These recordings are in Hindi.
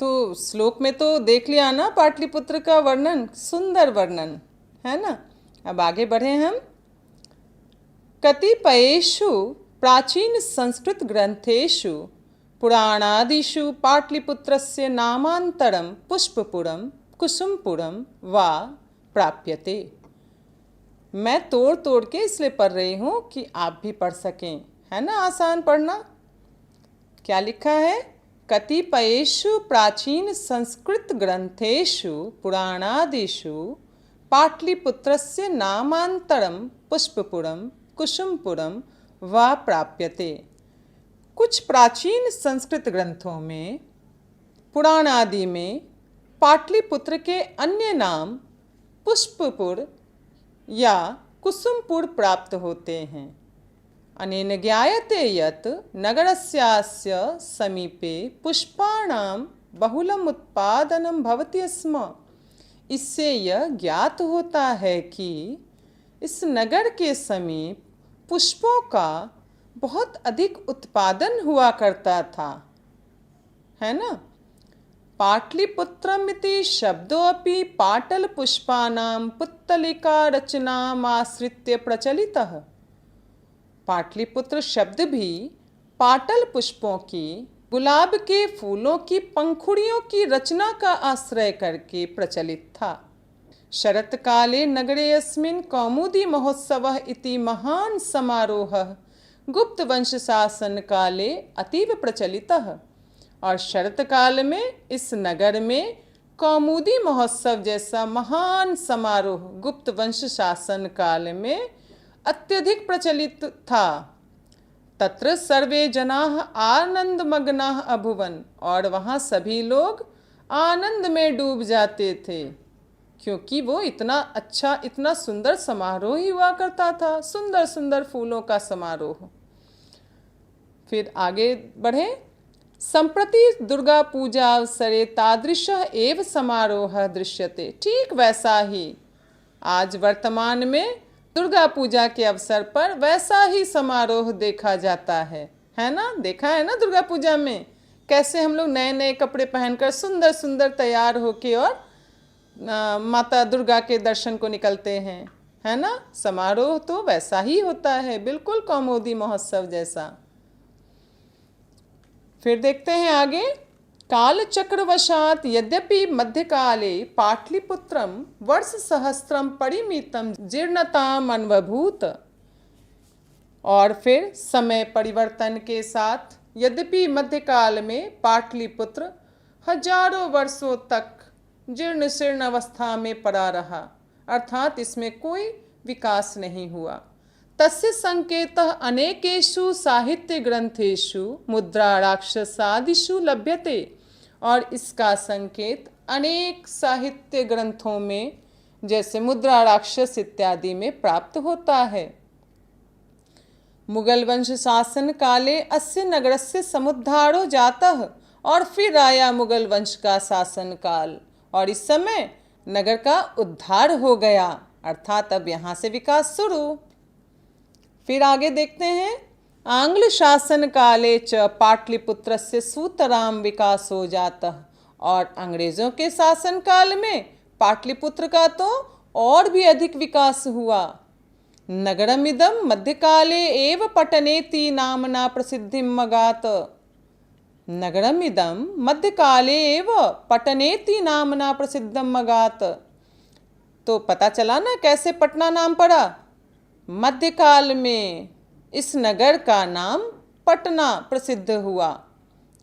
तो श्लोक में तो देख लिया ना पाटलिपुत्र का वर्णन, सुंदर वर्णन है ना। अब आगे बढ़े हम। कतिपयेषु प्राचीन संस्कृत ग्रंथेषु पुराणादिषु पाटलिपुत्रस्य नामांतरम पुष्पपुरम कुसुमपुरम वा प्राप्यते। मैं तोड़ तोड़ के इसलिए पढ़ रही हूँ कि आप भी पढ़ सकें, है ना, आसान पढ़ना। क्या लिखा है? कतिपयेषु प्राचीन संस्कृत ग्रंथेषु पुराणादिषु पाटलिपुत्रस्य नामांतरम पुष्पपुरम कुसुमपुरम वा प्राप्यते। कुछ प्राचीन संस्कृत ग्रंथों में, पुराण आदि में पाटलिपुत्र के अन्य नाम पुष्पपुर या कुसुमपुर प्राप्त होते हैं। अनेन ज्ञायते यत् नगरस्यास्य समीपे पुष्पाणां बहुलम उत्पादनम भवति स्म। इससे यह ज्ञात होता है कि इस नगर के समीप पुष्पों का बहुत अधिक उत्पादन हुआ करता था, है ना। पाटलिपुत्रमिति शब्दोऽपि पाटल पुष्पानां पुत्तलिका रचनाम् आश्रित्य प्रचलितः। पाटलिपुत्र शब्द भी पाटल पुष्पों की, गुलाब के फूलों की पंखुड़ियों की रचना का आश्रय करके प्रचलित था। शरत्काले नगरे अस्मिन् कौमुदी महोत्सवः इति महान् समारोहः गुप्त वंश शासन काले अतीव प्रचलितः। और शरतकाल में इस नगर में कौमुदी महोत्सव जैसा महान समारोह गुप्त वंश शासन काल में अत्यधिक प्रचलित था। तत्र सर्वे जनाः आनंदमग्नाः अभुवन। और वहाँ सभी लोग आनंद में डूब जाते थे, क्योंकि वो इतना अच्छा, इतना सुंदर समारोह ही हुआ करता था, सुंदर सुंदर फूलों का समारोह। फिर आगे बढ़े। संप्रति दुर्गा पूजा अवसरे तादृशः एव समारोह दृश्यते। ठीक वैसा ही आज वर्तमान में दुर्गा पूजा के अवसर पर वैसा ही समारोह देखा जाता है ना। देखा है ना दुर्गा पूजा में कैसे हम लोग नए नए कपड़े पहनकर सुंदर सुंदर तैयार होके और माता दुर्गा के दर्शन को निकलते हैं, है ना। समारोह तो वैसा ही होता है, बिल्कुल कौमुदी महोत्सव जैसा। फिर देखते हैं आगे। काल चक्रवशात यद्यपि मध्यकाले पाटलिपुत्रम वर्ष सहस्त्रम परिमितम जीर्णताम अनुभूत। और फिर समय परिवर्तन के साथ यद्यपि मध्यकाल में पाटलिपुत्र हजारों वर्षों तक जीर्ण शीर्ण अवस्था में पड़ा रहा, अर्थात इसमें कोई विकास नहीं हुआ। तस्य संकेतः अनेकेषु साहित्य ग्रंथेषु मुद्राराक्षसादिषु लभ्यते। और इसका संकेत अनेक साहित्य ग्रंथों में जैसे मुद्राराक्षस इत्यादि में प्राप्त होता है। मुगल वंश शासन काले अस्य नगरस्य समुद्धारो जातः। और फिर आया मुगल वंश का शासन काल, और इस समय नगर का उद्धार हो गया, अर्थात अब यहाँ से विकास शुरू। फिर आगे देखते हैं। आंग्ल शासन काले च पाटलिपुत्रस्य सुतराम विकासो जातः। और अंग्रेजों के शासन काल में पाटलिपुत्र का तो और भी अधिक विकास हुआ। नगरमिदं मध्यकाले एव पटनेति नामना प्रसिद्धिं मगात। नगरमिदं मध्यकाले एव पटनेति नामना प्रसिद्धं मगात। तो पता चला ना कैसे पटना नाम पड़ा। मध्यकाल में इस नगर का नाम पटना प्रसिद्ध हुआ।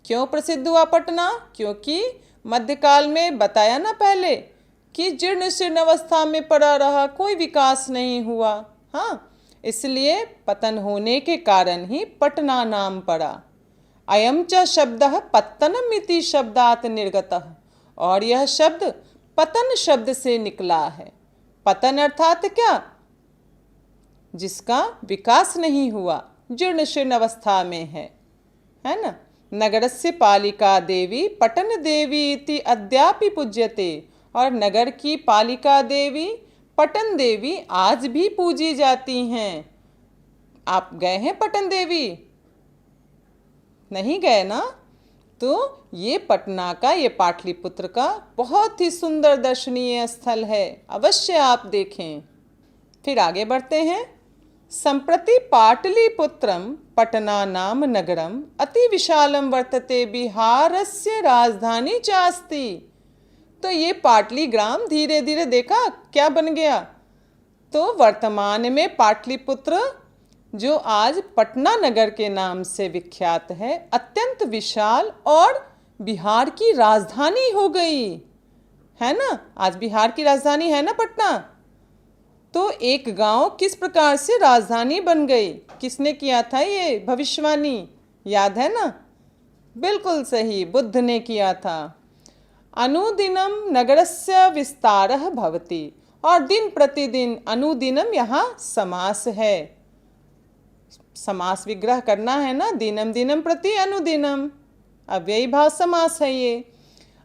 क्यों प्रसिद्ध हुआ पटना? क्योंकि मध्यकाल में बताया ना पहले कि जीर्ण शीर्ण अवस्था में पड़ा रहा, कोई विकास नहीं हुआ। हाँ, इसलिए पतन होने के कारण ही पटना नाम पड़ा। अयं च शब्दः पत्तनम इति शब्दात् निर्गतः। और यह शब्द पतन शब्द से निकला है। पतन अर्थात क्या? जिसका विकास नहीं हुआ, जीर्ण शीर्ण अवस्था में है ना। नगरस्य पालिका देवी पटन देवी इति अद्यापि पूज्यते। और नगर की पालिका देवी पटन देवी आज भी पूजी जाती हैं। आप गए हैं पटन देवी? नहीं गए ना? तो ये पटना का, ये पाटलिपुत्र का बहुत ही सुंदर दर्शनीय स्थल है, अवश्य आप देखें। फिर आगे बढ़ते हैं। संप्रति पाटलिपुत्रम पटना नाम नगरम अति विशालम वर्तते, बिहारस्य राजधानी चास्ति। तो ये पाटली ग्राम धीरे धीरे देखा क्या बन गया। तो वर्तमान में पाटलिपुत्र, जो आज पटना नगर के नाम से विख्यात है, अत्यंत विशाल और बिहार की राजधानी हो गई है ना। आज बिहार की राजधानी है ना पटना। तो एक गांव किस प्रकार से राजधानी बन गई, किसने किया था ये भविष्यवाणी, याद है ना। बिल्कुल सही, बुद्ध ने किया था। अनुदिनम नगरस्य विस्तारः भवति, और दिन प्रतिदिन, अनुदिनम यहाँ समास है, समास विग्रह करना है ना, दिनम दिनम प्रति अनुदिनम, अव्ययी भाव समास है ये।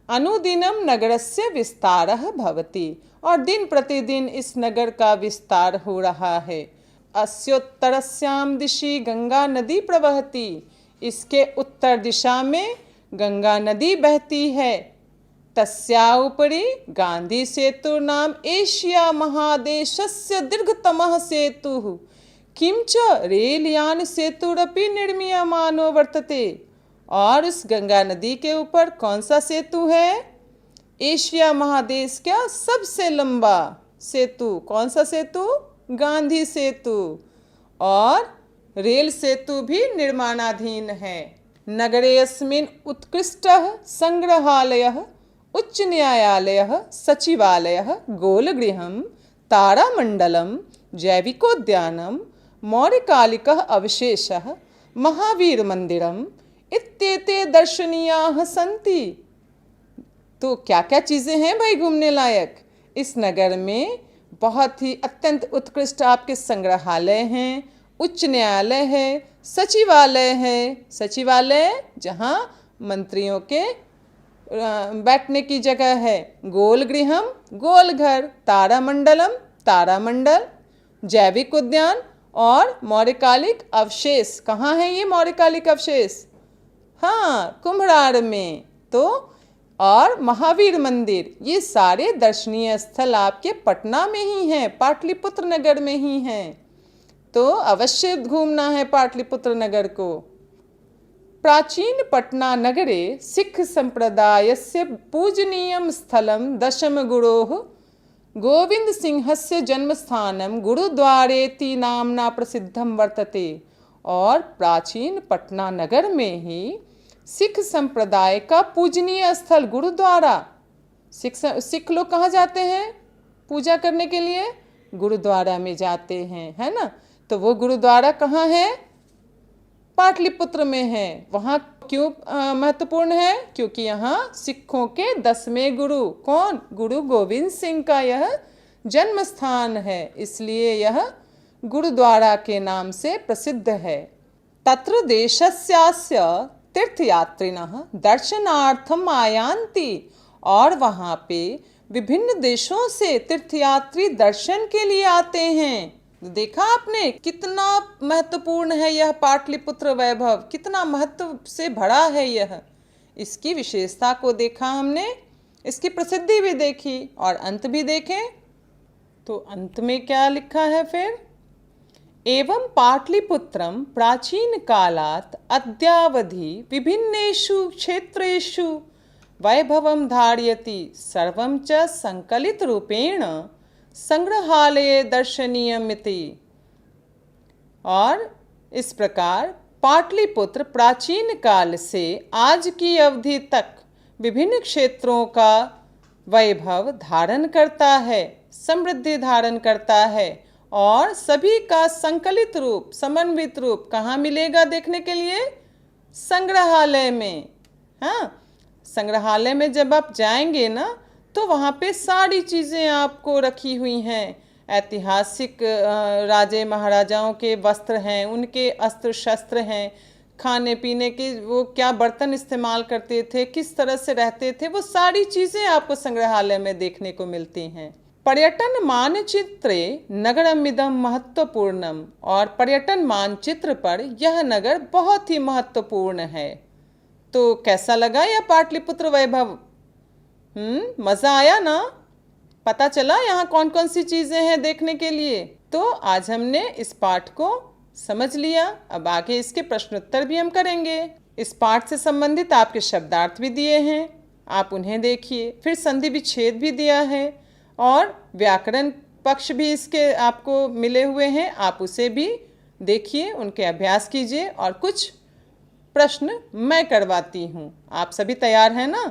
अनुदिनम नगरस्य विस्तारः भवति, और दिन प्रतिदिन इस नगर का विस्तार हो रहा है। अस्योत्तरस्याम दिशि गंगा नदी प्रवहति, इसके उत्तर दिशा में गंगा नदी बहती है। तस्या उपरि गांधी सेतु नाम एशिया महादेशस्य दीर्घतमः सेतुः किंच रेलयान सेतुरपि निर्मीयमानो वर्तते। और उस गंगा नदी के ऊपर कौन सा सेतु है? एशिया महादेश का सबसे लंबा सेतु। कौन सा सेतु? गांधी सेतु। और रेल सेतु भी निर्माणाधीन है। नगरेऽस्मिन् उत्कृष्टः संग्रहालयः, उच्च न्यायालयः, सचिवालयः, गोलगृहं, तारामण्डलं, जैविकोद्यानं, मौर्यकालिकः अवशेषः, महावीर मंदिरम इत्येते दर्शनीयाः सन्ति। तो क्या क्या चीज़ें हैं भाई घूमने लायक इस नगर में? बहुत ही अत्यंत उत्कृष्ट आपके संग्रहालय हैं, उच्च न्यायालय है, सचिवालय है, सचिवालय जहाँ मंत्रियों के बैठने की जगह है, गोलगृहम गोलघर, तारामंडलम तारामंडल, जैविक उद्यान, और मौर्यकालिक अवशेष। कहाँ है ये मौर्यकालिक अवशेष? हाँ, कुम्भरार में। तो और महावीर मंदिर, ये सारे दर्शनीय स्थल आपके पटना में ही हैं, पाटलिपुत्र नगर में ही हैं। तो अवश्य घूमना है पाटलिपुत्र नगर को। प्राचीन पटना नगरे सिख संप्रदायस्य पूजनीयं स्थलं दशम गुरोः गोविंद सिंहस्य जन्मस्थानम गुरुद्वारेति नामना प्रसिद्धम वर्तते। और प्राचीन पटना नगर में ही सिख संप्रदाय का पूजनीय स्थल गुरुद्वारा। सिख लोग कहाँ जाते हैं पूजा करने के लिए? गुरुद्वारा में जाते हैं, है ना। तो वो गुरुद्वारा कहाँ है? पाटलिपुत्र में है। वहाँ क्यों महत्वपूर्ण है? क्योंकि यहाँ सिखों के 10वें गुरु, कौन? गुरु गोविंद सिंह का यह जन्म स्थान है, इसलिए यह गुरुद्वारा के नाम से प्रसिद्ध है। तत्र देशस्यास्य तीर्थयात्रिणः दर्शनार्थम आयान्ति, और वहाँ पे विभिन्न देशों से तीर्थयात्री दर्शन के लिए आते हैं। देखा आपने कितना महत्वपूर्ण है यह पाटलिपुत्र वैभव, कितना महत्व से भरा है यह। इसकी विशेषता को देखा हमने, इसकी प्रसिद्धि भी देखी और अंत भी देखें। तो अंत में क्या लिखा है फिर? एवं पाटलिपुत्रम प्राचीन कालात् अद्यावधि विभिन्नेषु क्षेत्रेषु वैभवं धारयति, सर्वं च संकलित रूपेण संग्रहालय दर्शनीयमिति। और इस प्रकार पाटलिपुत्र प्राचीन काल से आज की अवधि तक विभिन्न क्षेत्रों का वैभव धारण करता है, समृद्धि धारण करता है, और सभी का संकलित रूप, समन्वित रूप कहाँ मिलेगा देखने के लिए? संग्रहालय में। हाँ, संग्रहालय में जब आप जाएंगे ना तो वहाँ पे सारी चीज़ें आपको रखी हुई हैं। ऐतिहासिक राजे महाराजाओं के वस्त्र हैं, उनके अस्त्र शस्त्र हैं, खाने पीने के वो क्या बर्तन इस्तेमाल करते थे, किस तरह से रहते थे, वो सारी चीज़ें आपको संग्रहालय में देखने को मिलती हैं। पर्यटन मानचित्रे नगरमिदं महत्वपूर्णम, और पर्यटन मानचित्र पर यह नगर बहुत ही महत्वपूर्ण है। तो कैसा लगा यह पाटलिपुत्र वैभव? मज़ा आया ना? पता चला यहाँ कौन कौन सी चीज़ें हैं देखने के लिए। तो आज हमने इस पाठ को समझ लिया। अब आगे इसके प्रश्नोत्तर भी हम करेंगे। इस पाठ से संबंधित आपके शब्दार्थ भी दिए हैं, आप उन्हें देखिए। फिर संधि विच्छेद भी दिया है और व्याकरण पक्ष भी इसके आपको मिले हुए हैं, आप उसे भी देखिए, उनके अभ्यास कीजिए और कुछ प्रश्न मैं करवाती हूँ। आप सभी तैयार हैं ना?